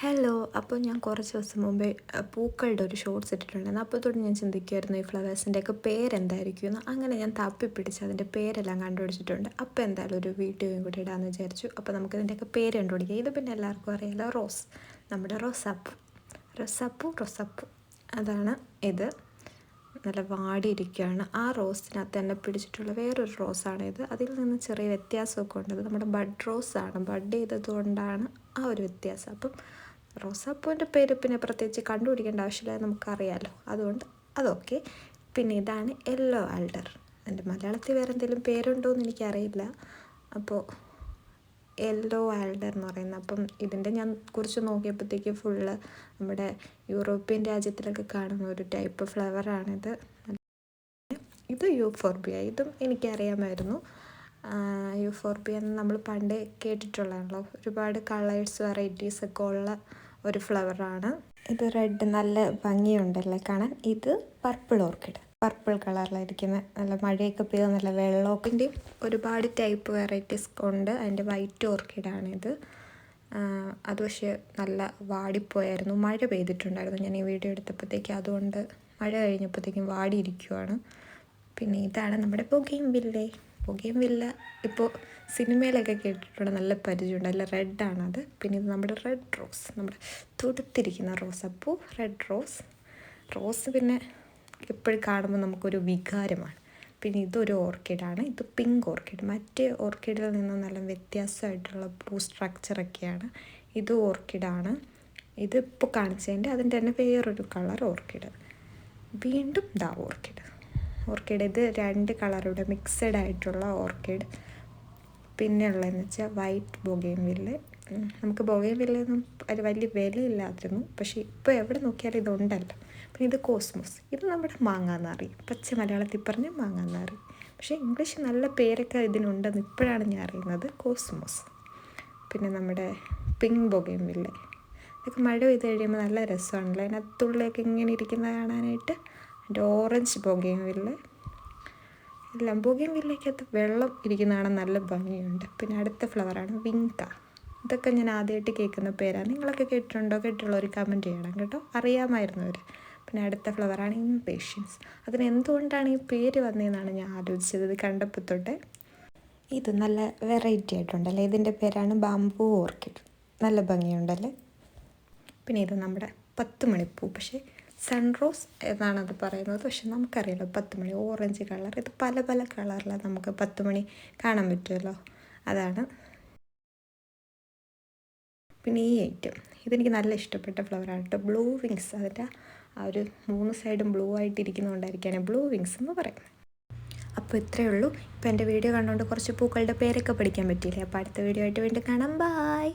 Hello. അപ്പോൾ ഞാൻ കുറച്ച് ദിവസം മുമ്പേ പൂക്കളുടെ ഒരു ഷോർട്സ് ഇട്ടിട്ടുണ്ടായിരുന്നു. അപ്പോൾ തൊട്ട് ഞാൻ ചിന്തിക്കുമായിരുന്നു ഈ ഫ്ലവേഴ്സിൻ്റെയൊക്കെ പേരെന്തായിരിക്കും എന്ന്. അങ്ങനെ ഞാൻ തപ്പിപ്പിടിച്ച് അതിൻ്റെ പേരെല്ലാം കണ്ടുപിടിച്ചിട്ടുണ്ട്. അപ്പോൾ എന്തായാലും ഒരു വീഡിയോയും കൂടി ഇടാമെന്ന് വിചാരിച്ചു. അപ്പോൾ നമുക്ക് ഇതിൻ്റെയൊക്കെ പേര് കണ്ടുപിടിക്കാം. ഇത് പിന്നെ എല്ലാവർക്കും അറിയാലോ, റോസ്. നമ്മുടെ റോസാപ്പൂ റോസാപ്പൂ അതാണ് ഇത്. നല്ല വാടിയിരിക്കുകയാണ്. ആ റോസിനകത്ത് തന്നെ പിടിച്ചിട്ടുള്ള വേറൊരു റോസാണ് ഇത്. അതിൽ നിന്ന് ചെറിയ വ്യത്യാസമൊക്കെ ഉണ്ട്. അത് നമ്മുടെ ബഡ് റോസാണ്. ബഡ് ചെയ്തതുകൊണ്ടാണ് ആ ഒരു വ്യത്യാസം. അപ്പം റോസാപ്പൂവിൻ്റെ പേര് പിന്നെ പ്രത്യേകിച്ച് കണ്ടുപിടിക്കേണ്ട ആവശ്യമില്ല, നമുക്കറിയാമല്ലോ. അതുകൊണ്ട് അതൊക്കെ. പിന്നെ ഇതാണ് യെല്ലോ ആൽഡർ. എൻ്റെ മലയാളത്തിൽ വേറെ എന്തെങ്കിലും പേരുണ്ടോ എന്ന് എനിക്കറിയില്ല. അപ്പോൾ യെല്ലോ ആൽഡർ എന്ന് പറയുന്നത്. അപ്പം ഇതിൻ്റെ ഞാൻ കുറിച്ച് നോക്കിയപ്പോഴത്തേക്ക് ഫുള്ള് നമ്മുടെ യൂറോപ്യൻ രാജ്യത്തിലൊക്കെ കാണുന്ന ഒരു ടൈപ്പ് ഫ്ലവറാണിത്. ഇത് യൂഫോർബിയ. ഇതും എനിക്കറിയാമായിരുന്നു. യൂഫോർബിയ എന്ന് നമ്മൾ പണ്ട് കേട്ടിട്ടുള്ളതാണല്ലോ. ഒരുപാട് കളേഴ്സ് വെറൈറ്റീസ് ഒക്കെ ഉള്ള ഒരു ഫ്ലവറാണ് ഇത്. റെഡ് നല്ല ഭംഗിയുണ്ടല്ലേ കാണാൻ. ഇത് പർപ്പിൾ ഓർക്കിഡ്. പർപ്പിൾ കളറിലായിരിക്കുന്ന നല്ല മഴയൊക്കെ പെയ്ത് നല്ല വെള്ളമൊക്കെൻ്റെയും ഒരുപാട് ടൈപ്പ് വെറൈറ്റീസ് ഉണ്ട്. അതിൻ്റെ വൈറ്റ് ഓർക്കിഡാണിത്. അത് പക്ഷേ നല്ല വാടിപ്പോയായിരുന്നു. മഴ പെയ്തിട്ടുണ്ടായിരുന്നു ഞാൻ ഈ വീഡിയോ എടുത്തപ്പോഴത്തേക്ക്. അതുകൊണ്ട് മഴ കഴിഞ്ഞപ്പോഴത്തേക്കും വാടിയിരിക്കുവാണ്. പിന്നെ ഇതാണ് നമ്മുടെ ബൊഗെയിൻവില്ല. ഇപ്പോൾ സിനിമയിലൊക്കെ കേട്ടിട്ടുണ്ട്, നല്ല പരിചയമുണ്ട്. നല്ല റെഡാണത്. പിന്നെ ഇത് നമ്മുടെ റെഡ് റോസ്, നമ്മുടെ തുടുത്തിരിക്കുന്ന റോസപ്പൂ. റെഡ് റോസ് പിന്നെ എപ്പോഴും കാണുമ്പോൾ നമുക്കൊരു വികാരമാണ്. പിന്നെ ഇതൊരു ഓർക്കിഡാണ്. ഇത് പിങ്ക് ഓർക്കിഡ്. മറ്റേ ഓർക്കിഡിൽ നിന്ന് നല്ല വ്യത്യാസമായിട്ടുള്ള പൂ സ്ട്രക്ചറൊക്കെയാണ്. ഇത് ഓർക്കിഡാണ്. ഇതിപ്പോൾ കാണിച്ചതിൻ്റെ അതിൻ്റെ തന്നെ വേറൊരു കളർ ഓർക്കിഡ്. വീണ്ടും ഓർക്കിഡ് ഇത് 2 കളറുടെ മിക്സഡ് ആയിട്ടുള്ള ഓർക്കിഡ്. പിന്നെ ഉള്ളതെന്ന് വെച്ചാൽ വൈറ്റ് ബൊഗെയിൻവില്ല. നമുക്ക് ബൊഗെയിൻവില്ലൊന്നും അത് വലിയ വിലയില്ലായിരുന്നു, പക്ഷേ ഇപ്പോൾ എവിടെ നോക്കിയാലും ഇതുണ്ടല്ലോ. പിന്നെ ഇത് കോസ്മോസ്. ഇത് നമ്മുടെ മാങ്ങാനാറി. പച്ച മലയാളത്തിൽ പറഞ്ഞ് മാങ്ങാനാറി. പക്ഷേ ഇംഗ്ലീഷ് നല്ല പേരൊക്കെ ഇതിനുണ്ടെന്ന് ഇപ്പോഴാണ് ഞാൻ അറിയുന്നത്. കോസ്മോസ്. പിന്നെ നമ്മുടെ പിങ്ക് ബൊഗെയിൻവില്ല. ഇതൊക്കെ മഴ പെയ്ത് കഴിയുമ്പോൾ നല്ല രസമാണല്ലോ. അതിനകത്തുള്ളിലൊക്കെ ഇങ്ങനെ ഇരിക്കുന്നത് കാണാനായിട്ട്. എൻ്റെ ഓറഞ്ച് ബൊഗെയിൻവില്ല. എല്ലാം ബൊഗെയിൻവില്ലയ്ക്കകത്ത് വെള്ളം ഇരിക്കുന്ന കാണാൻ നല്ല ഭംഗിയുണ്ട്. പിന്നെ അടുത്ത ഫ്ലവറാണ് വിങ്ക. ഇതൊക്കെ ഞാൻ ആദ്യമായിട്ട് കേൾക്കുന്ന പേരാണ്. നിങ്ങളൊക്കെ കേട്ടിട്ടുള്ളവർ കമൻറ്റ് ചെയ്യണം കേട്ടോ, അറിയാമായിരുന്നവർ. പിന്നെ അടുത്ത ഫ്ലവറാണ് ഇംപേഷ്യൻസ്. അതിന് എന്തുകൊണ്ടാണ് ഈ പേര് വന്നതെന്നാണ് ഞാൻ ആലോചിച്ചത് ഇത് കണ്ടപ്പോൾ തൊട്ടേ. ഇത് നല്ല വെറൈറ്റി ആയിട്ടുണ്ടല്ലേ. ഇതിൻ്റെ പേരാണ് ബാംബൂ ഓർക്കിഡ്. നല്ല ഭംഗിയുണ്ടല്ലേ. പിന്നെ ഇത് നമ്മുടെ 10 മണിപ്പൂ. പക്ഷേ സൺറോസ് എന്നാണത് പറയുന്നത്. പക്ഷെ നമുക്കറിയാലോ 10 മണി ഓറഞ്ച് കളർ. ഇത് പല പല കളറിലാണ് നമുക്ക് 10 മണി കാണാൻ പറ്റുമല്ലോ. അതാണ്. പിന്നെ ഈ ഐറ്റം ഇതെനിക്ക് നല്ല ഇഷ്ടപ്പെട്ട ഫ്ലവറാണ് കേട്ടോ. Blue wings. അതിൻ്റെ ആ ഒരു 3 സൈഡും ബ്ലൂ ആയിട്ടിരിക്കുന്നതുകൊണ്ടായിരിക്കാണ് ബ്ലൂ വിങ്സ് എന്ന് പറയുന്നത്. അപ്പോൾ ഇത്രയേ ഉള്ളൂ. ഇപ്പോൾ എൻ്റെ വീഡിയോ കണ്ടുകൊണ്ട് കുറച്ച് പൂക്കളുടെ പേരൊക്കെ പഠിക്കാൻ പറ്റിയില്ലേ. അപ്പോൾ അടുത്ത വീഡിയോ ആയിട്ട് വീണ്ടും കാണാം. ബായ്.